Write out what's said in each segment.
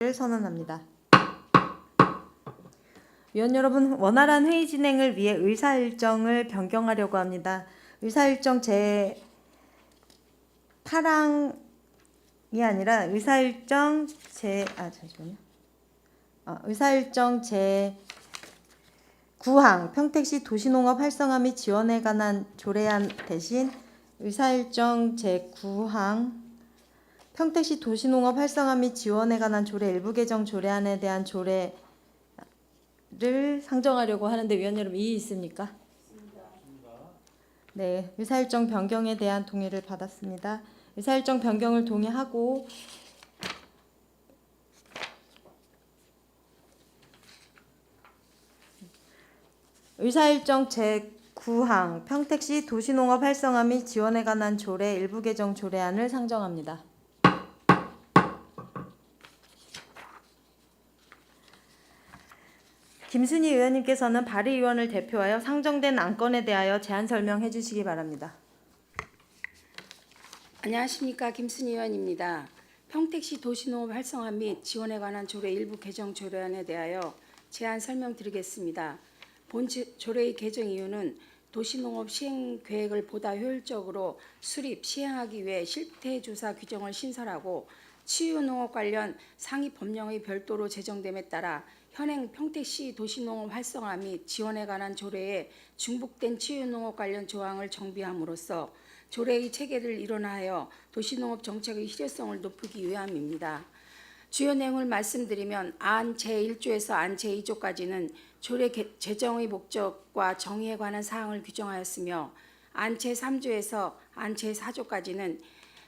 를 선언합니다. 위원 여러분, 원활한 회의 진행을 위해 의사일정을 변경하려고 합니다. 의사일정 제 8항이 아니라 의사일정 제 9항 평택시 도시농업 활성화 및 지원에 관한 조례안 대신 의사일정 제 9항 평택시 도시농업 활성화 및 지원에 관한 조례 일부 개정 조례안에 대한 조례를 상정하려고 하는데 위원 여러분 이의 있습니까? 네, 의사일정 변경에 대한 동의를 받았습니다. 의사일정 변경을 동의하고 의사일정 제9항 평택시 도시농업 활성화 및 지원에 관한 조례 일부 개정 조례안을 상정합니다. 김순희 의원님께서는 발의위원을 대표하여 상정된 안건에 대하여 제안 설명해 주시기 바랍니다. 안녕하십니까, 김순희 의원입니다. 평택시 도시농업 활성화 및 지원에 관한 조례 일부 개정 조례안에 대하여 제안 설명드리겠습니다. 본 조례의 개정 이유는 도시농업 시행 계획을 보다 효율적으로 수립, 시행하기 위해 실태조사 규정을 신설하고 치유농업 관련 상위 법령의 별도로 제정됨에 따라 현행 평택시 도시농업 활성화 및 지원에 관한 조례에 중복된 치유농업 관련 조항을 정비함으로써 조례의 체계를 일원화하여 도시농업 정책의 실효성을 높이기 위함입니다. 주요 내용을 말씀드리면 안 제1조에서 안 제2조까지는 조례 제정의 목적과 정의에 관한 사항을 규정하였으며 안 제3조에서 안 제4조까지는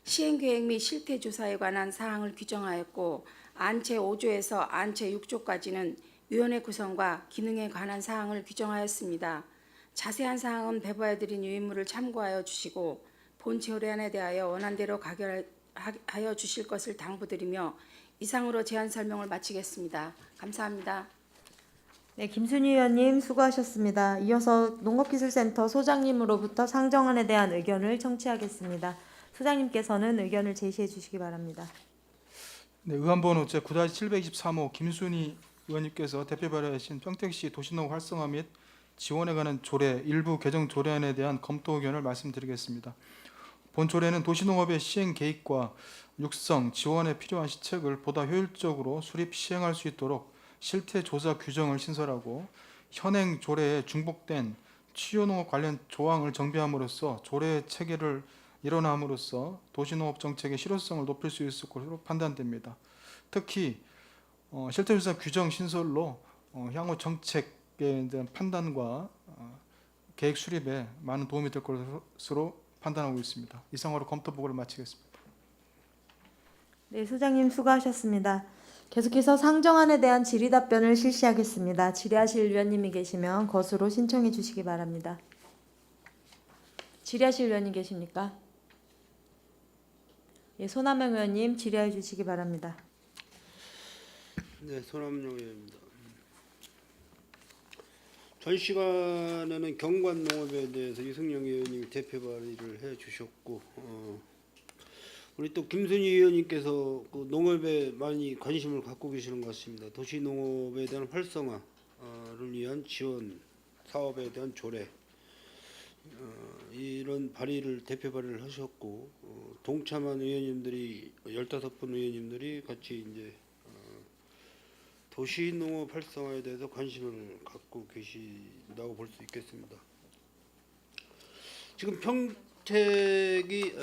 시행계획 및 실태조사에 관한 사항을 규정하였고 안 제5조에서 안 제6조까지는 위원회 구성과 기능에 관한 사항을 규정하였습니다. 자세한 사항은 배부해드린 유인물을 참고하여 주시고 본 조례안에 대하여 원안대로 가결하여 주실 것을 당부드리며 이상으로 제안 설명을 마치겠습니다. 감사합니다. 네, 김순희 의원님 수고하셨습니다. 이어서 농업기술센터 소장님으로부터 상정안에 대한 의견을 청취하겠습니다. 소장님께서는 의견을 제시해 주시기 바랍니다. 네, 의안번호 제9-723호 김순희 의원님께서 대표 발의하신 평택시 도시농업 활성화 및 지원에 관한 조례 일부 개정 조례안에 대한 검토 의견을 말씀드리겠습니다. 본 조례는 도시농업의 시행 계획과 육성, 지원에 필요한 시책을 보다 효율적으로 수립, 시행할 수 있도록 실태조사 규정을 신설하고 현행 조례에 중복된 치유농업 관련 조항을 정비함으로써 조례 체계를 일원함으로써 도시농업 정책의 실효성을 높일 수 있을 것으로 판단됩니다. 특히 실태조사 규정 신설로 향후 정책에 대한 판단과 계획 수립에 많은 도움이 될 것으로 판단하고 있습니다. 이상으로 검토 보고를 마치겠습니다. 네, 소장님 수고하셨습니다. 계속해서 상정안에 대한 질의 답변을 실시하겠습니다. 질의하실 위원님이 계시면 것으로 신청해 주시기 바랍니다. 질의하실 위원님 계십니까? 예, 손남영 의원님 질의해 주시기 바랍니다. 네, 손남용 의원입니다. 전 시간에는 경관농업에 대해서 이승영 의원님이 대표 발의를 해주셨고, 우리 또 김순희 의원님께서 그 농업에 많이 관심을 갖고 계시는 것 같습니다. 도시농업에 대한 활성화를 위한 지원 사업에 대한 조례, 이런 발의를 대표 발의를 하셨고, 동참한 의원님들이 15분 의원님들이 같이 이제 도시농업 활성화에 대해서 관심을 갖고 계신다고 볼 수 있겠습니다. 지금 평택이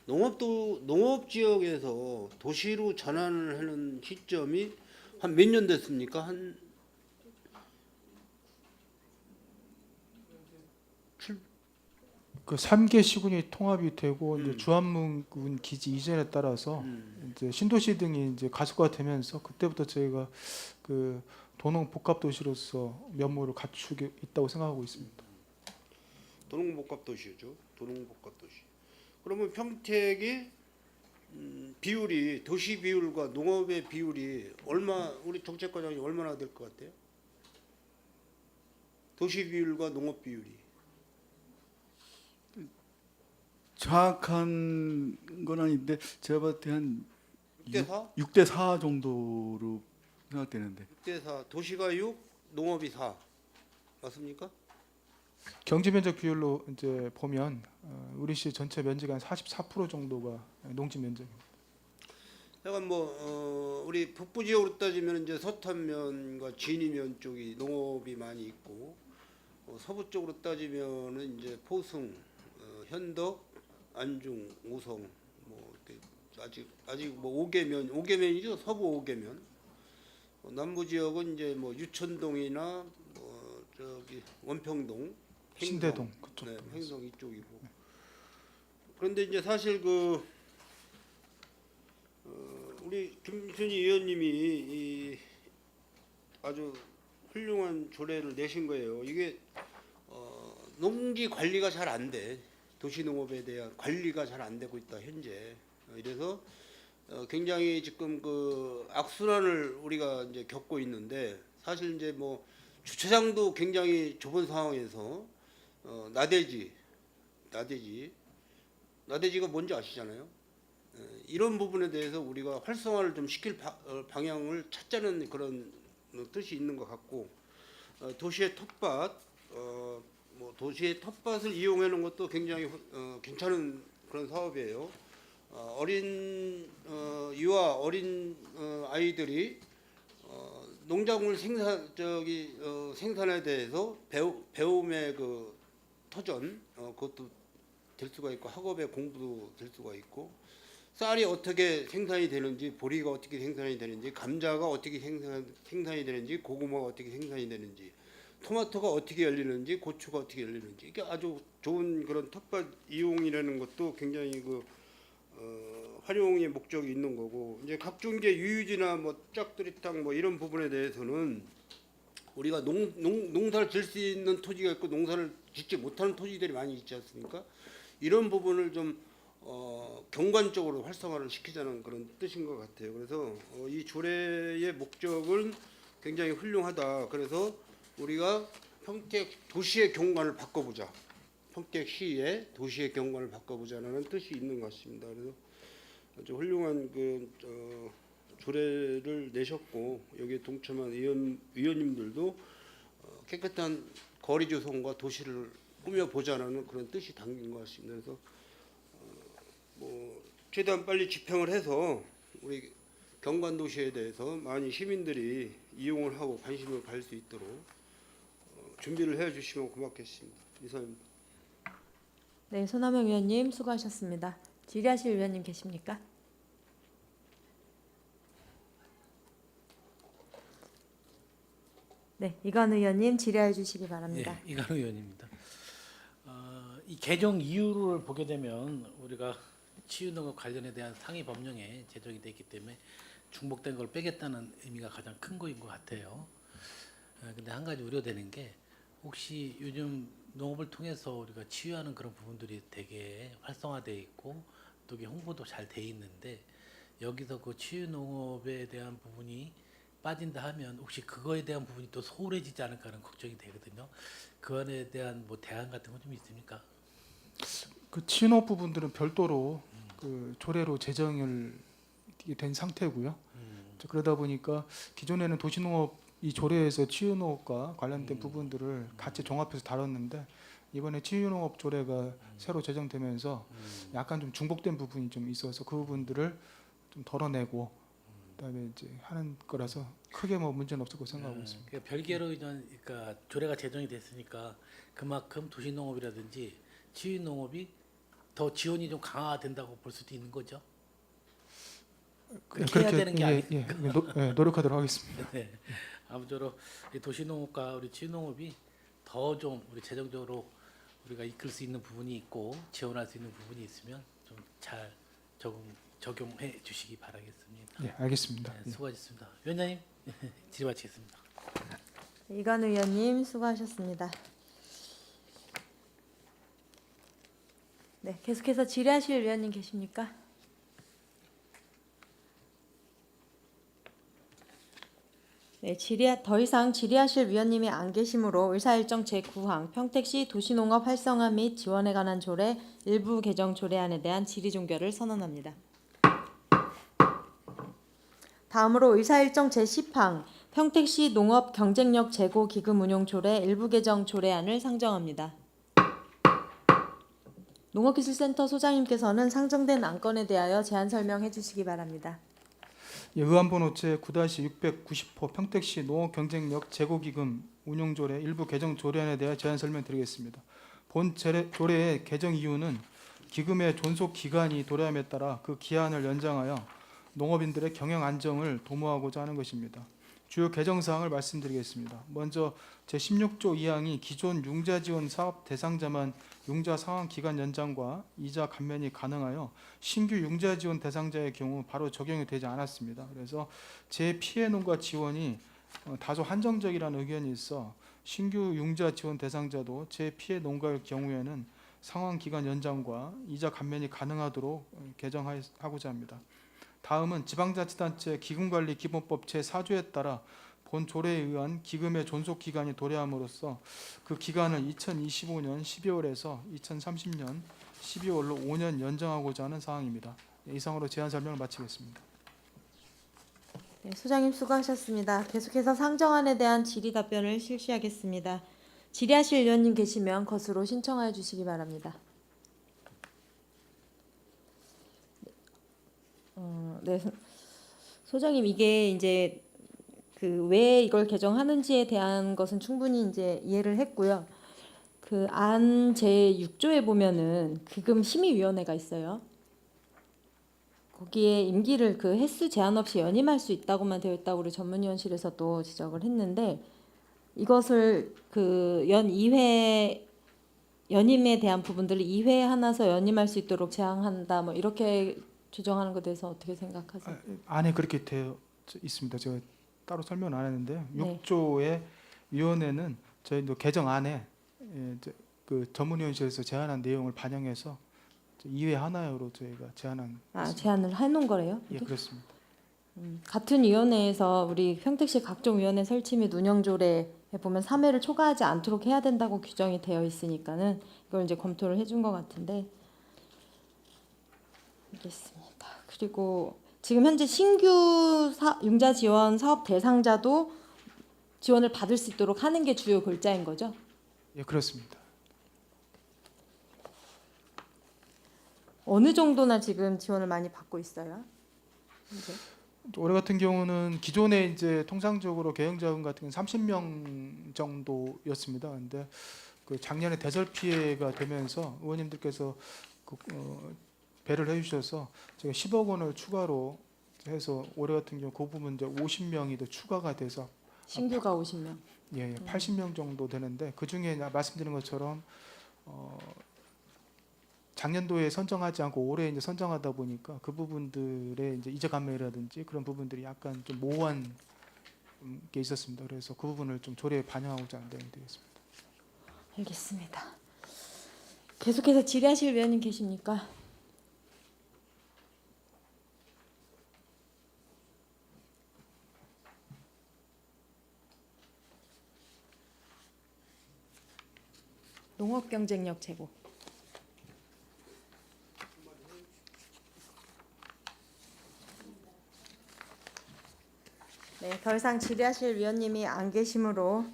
농업 지역에서 도시로 전환을 하는 시점이 한 몇 년 됐습니까? 그 3개 시군이 통합이 되고 이제 주한문군 기지 이전에 따라서 이제 신도시 등이 이제 가속화 되면서 그때부터 저희가 그 도농 복합 도시로서 면모를 갖추고 있다고 생각하고 있습니다. 도농복합 도시죠. 도농복합 도시. 그러면 평택이 비율이 도시 비율과 농업의 비율이 우리 정책과장이 얼마나 될 것 같아요? 도시 비율과 농업 비율이. 정확한 건 아닌데 제가 봤을 때 한 6대 4? 6대 4 정도로 생각되는데 6대 4. 도시가 6, 농업이 4. 맞습니까? 경지 면적 비율로 이제 보면 우리시 전체 면적의 한 44% 정도가 농지 면적입니다. 약간 우리 북부 지역으로 따지면 이제 서탄면과 진이면 쪽이 농업이 많이 있고 서부 쪽으로 따지면은 이제 포승, 현덕, 안중, 오성 뭐 이렇게 아직 뭐 5개면이죠. 서부 5개면. 남부 지역은 이제 뭐 유천동이나 뭐 저기 원평동, 신대동 그쪽. 네, 횡성 이쪽이고. 그런데 이제 사실 우리 김순희 의원님이 이 아주 훌륭한 조례를 내신 거예요. 이게 농지 관리가 잘 안 돼. 도시농업에 대한 관리가 잘 안 되고 있다 현재. 이래서 굉장히 지금 악순환을 우리가 이제 겪고 있는데 사실 이제 뭐 주차장도 굉장히 좁은 상황에서 나대지가 뭔지 아시잖아요. 이런 부분에 대해서 우리가 활성화를 좀 시킬 방향을 찾자는 그런 뜻이 있는 것 같고 도시의 텃밭 뭐 도시의 텃밭을 이용해 놓은 것도 굉장히 괜찮은 그런 사업이에요. 유아 어린 아이들이 농작물 생산에 대해서 배움의 터전 그것도 될 수가 있고 학업의 공부도 될 수가 있고 쌀이 어떻게 생산이 되는지 보리가 어떻게 생산이 되는지 감자가 어떻게 생산이 되는지 고구마가 어떻게 생산이 되는지 토마토가 어떻게 열리는지 고추가 어떻게 열리는지 이게 아주 좋은 그런 텃밭 이용이라는 것도 굉장히 활용의 목적이 있는 거고 이제 각종 게 유유지나 뭐 짝두리탕 뭐 이런 부분에 대해서는 우리가 농사를 질 수 있는 토지가 있고 농사를 짓지 못하는 토지들이 많이 있지 않습니까? 이런 부분을 좀 경관적으로 활성화를 시키자는 그런 뜻인 것 같아요. 그래서 이 조례의 목적은 굉장히 훌륭하다. 그래서 우리가 평택 도시의 경관을 바꿔보자. 평택시의 도시의 경관을 바꿔보자는 뜻이 있는 것 같습니다. 그래서 아주 훌륭한 조례를 내셨고 여기에 동참한 의원님들도 깨끗한 거리 조성과 도시를 꾸며보자는 그런 뜻이 담긴 것 같습니다. 그래서 최대한 빨리 집행을 해서 우리 경관도시에 대해서 많이 시민들이 이용을 하고 관심을 가질 수 있도록 준비를 해주시면 고맙겠습니다. 이상입니다. 네, 손하명 의원님 수고하셨습니다. 질의하실 의원님 계십니까? 네, 이건 의원님 질의해 주시기 바랍니다. 네, 이관우 의원입니다. 이 개정 이유를 보게 되면 우리가 치유농업 관련에 대한 상위 법령에 제정이 되어 있기 때문에 중복된 걸 빼겠다는 의미가 가장 큰 거인 것 같아요. 근데 한 가지 우려되는 게 혹시 요즘 농업을 통해서 우리가 치유하는 그런 부분들이 되게 활성화되어 있고 또 이게 홍보도 잘 돼 있는데 여기서 그 치유농업에 대한 부분이 빠진다 하면 혹시 그거에 대한 부분이 또 소홀해지지 않을까 하는 걱정이 되거든요. 그거에 대한 뭐 대안 같은 거 좀 있습니까? 그 치유농업 부분들은 별도로 조례로 제정을 된 상태고요. 그러다 보니까 기존에는 도시농업 이 조례에서 치유농업과 관련된 부분들을 같이 종합해서 다뤘는데 이번에 치유농업 조례가 새로 제정되면서 약간 좀 중복된 부분이 좀 있어서 그 부분들을 좀 덜어내고 그다음에 이제 하는 거라서 크게 뭐 문제는 없을 거라고 생각하고 있습니다. 그러니까 별개로 그러니까 조례가 제정이 됐으니까 그만큼 도시농업이라든지 치유농업이 더 지원이 좀 강화된다고 볼 수도 있는 거죠. 그렇게 해야 되는 게 아니에요. 노력하도록 하겠습니다. 네. 아무쪼록 이 도시농업과 우리 치유농업이 더 좀 우리 재정적으로 우리가 이끌 수 있는 부분이 있고 지원할 수 있는 부분이 있으면 좀 잘 적용해 주시기 바라겠습니다. 네, 알겠습니다. 네, 수고하셨습니다. 위원장님 질의 마치겠습니다. 이건 의원님 수고하셨습니다. 네, 계속해서 질의하실 의원님 계십니까? 네, 더 이상 질의하실 위원님이 안 계시므로 의사일정 제9항 평택시 도시농업 활성화 및 지원에 관한 조례 일부 개정 조례안에 대한 질의 종결을 선언합니다. 다음으로 의사일정 제10항 평택시 농업 경쟁력 제고 기금 운용 조례 일부 개정 조례안을 상정합니다. 농업기술센터 소장님께서는 상정된 안건에 대하여 제안 설명해 주시기 바랍니다. 예, 의안번호 제9-690호 평택시 농업 경쟁력 제고 기금 운용 조례 일부 개정 조례안에 대해 제안 설명드리겠습니다. 본 조례의 개정 이유는 기금의 존속 기간이 도래함에 따라 그 기한을 연장하여 농업인들의 경영 안정을 도모하고자 하는 것입니다. 주요 개정 사항을 말씀드리겠습니다. 먼저 제16조 2항이 기존 융자 지원 사업 대상자만 융자 상환 기간 연장과 이자 감면이 가능하여 신규 융자 지원 대상자의 경우 바로 적용이 되지 않았습니다. 그래서 재피해 농가 지원이 다소 한정적이라는 의견이 있어 신규 융자 지원 대상자도 재피해 농가의 경우에는 상환 기간 연장과 이자 감면이 가능하도록 개정하고자 합니다. 다음은 지방자치단체 기금관리기본법 제4조에 따라 본 조례에 의한 기금의 존속 기간이 도래함으로써 그 기간을 2025년 12월에서 2030년 12월로 5년 연장하고자 하는 사항입니다. 이상으로 제안 설명을 마치겠습니다. 네, 소장님 수고하셨습니다. 계속해서 상정안에 대한 질의 답변을 실시하겠습니다. 질의하실 의원님 계시면 것으로 신청하여 주시기 바랍니다. 네, 소장님 이게 이제 그 왜 이걸 개정하는지에 대한 것은 충분히 이제 이해를 했고요. 그 안 제6조에 보면은 기금 심의위원회가 있어요. 거기에 임기를 그 횟수 제한 없이 연임할 수 있다고만 되어 있다고 우리 전문위원실에서 또 지적을 했는데 이것을 그 연 2회 연임에 대한 부분들을 2회에 하나서 연임할 수 있도록 제한한다 뭐 이렇게 조정하는 것에 대해서 어떻게 생각하세요? 안에 그렇게 되어 있습니다. 제가 따로 설명을 안 했는데요. 네. 6조의 위원회는 저희도 개정안에 그 전문위원실에서 제안한 내용을 반영해서 2회 하나로 저희가 제안한 제안을 해놓은 거래요? 예, 이게? 그렇습니다. 같은 위원회에서 우리 평택시 각종 위원회 설치 및 운영 조례에 보면 3회를 초과하지 않도록 해야 된다고 규정이 되어 있으니까는 이걸 이제 검토를 해준 것 같은데 알겠습니다. 그리고 지금 현재 신규 융자 지원 사업 대상자도 지원을 받을 수 있도록 하는 게 주요 골자인 거죠? 예, 그렇습니다. 어느 정도나 지금 지원을 많이 받고 있어요? 현재? 올해 같은 경우는 기존에 이제 통상적으로 개형자금 같은 경우는 30명 정도였습니다. 근데 그 작년에 대설 피해가 되면서 의원님들께서 배를 해주셔서 제가 10억 원을 추가로 해서 올해 같은 경우 그 부분 이제 50명이 더 추가가 돼서 신규가 50명. 예, 80명 정도 되는데 그 중에 말씀드린 것처럼 작년도에 선정하지 않고 올해 이제 선정하다 보니까 그 부분들의 이제 이자 감면이라든지 그런 부분들이 약간 좀 모호한 게 있었습니다. 그래서 그 부분을 좀 조례에 반영하고자 하는 내용이 되겠습니다. 알겠습니다. 계속해서 질의하실 위원님 계십니까? 농업 경쟁력 제고. 네, 더 이상 질의하실 위원님이 안 계시므로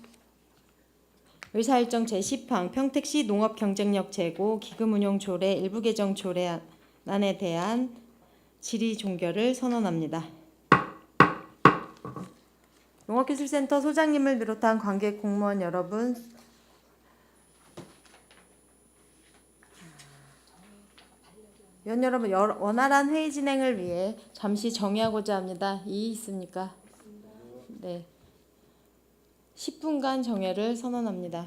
의사일정 제10항 평택시 농업 경쟁력 제고 기금 운용 조례 일부 개정 조례안에 대한 질의 종결을 선언합니다. 농업기술센터 소장님을 비롯한 관계 공무원 여러분, 위원 여러분 원활한 회의 진행을 위해 잠시 정의하고자 합니다. 이의 있습니까? 네. 10분간 정회를 선언합니다.